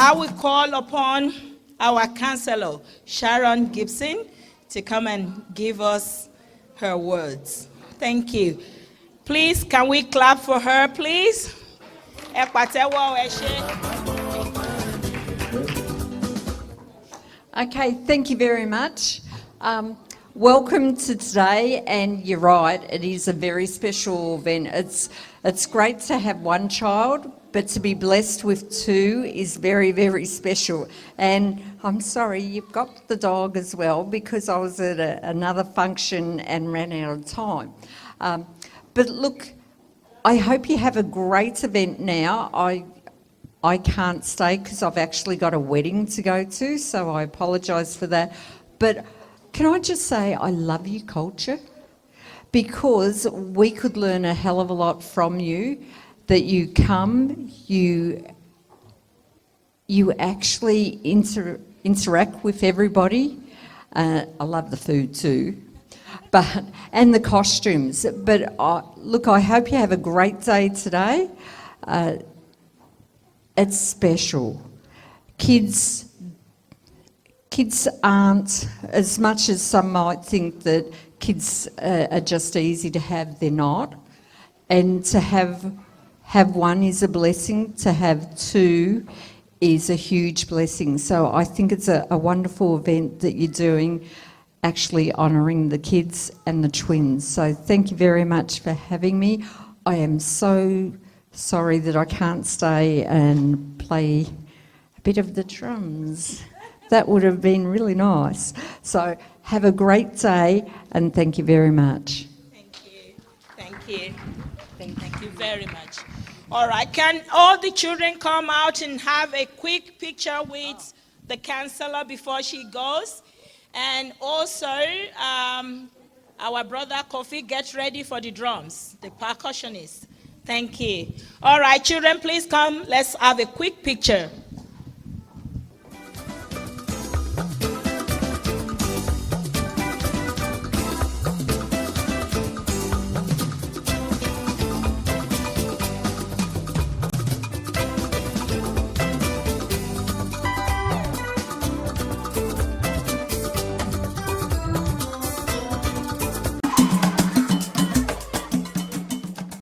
I will call upon our counselor, Sharon Gibson, to come and give us her words. Thank you. Please, can we clap for her, please? Okay, thank you very much. Welcome to today, and you're right, it is a very special event. It's great to have one child, but to be blessed with two is very, very special. And I'm sorry, you've got the dog as well, because I was at another function and ran out of time. But look, I hope you have a great event now. I can't stay because I've actually got a wedding to go to, so I apologise for that. But can I just say I love your culture, because we could learn a hell of a lot from you, that you come, you actually interact with everybody. I love the food too, and the costumes. But look, I hope you have a great day today. It's special. Kids aren't, as much as some might think that kids are just easy to have, they're not. And to have one is a blessing, to have two is a huge blessing. So I think it's a wonderful event that you're doing, actually honouring the kids and the twins. So thank you very much for having me. I am so sorry that I can't stay and play a bit of the drums. That would have been really nice. So have a great day, and thank you very much. Thank you. Thank you. Thank you very much. All right, can all the children come out and have a quick picture with the counselor before she goes? And also, our brother Kofi, get ready for the drums, the percussionist. Thank you. All right, children, please come. Let's have a quick picture.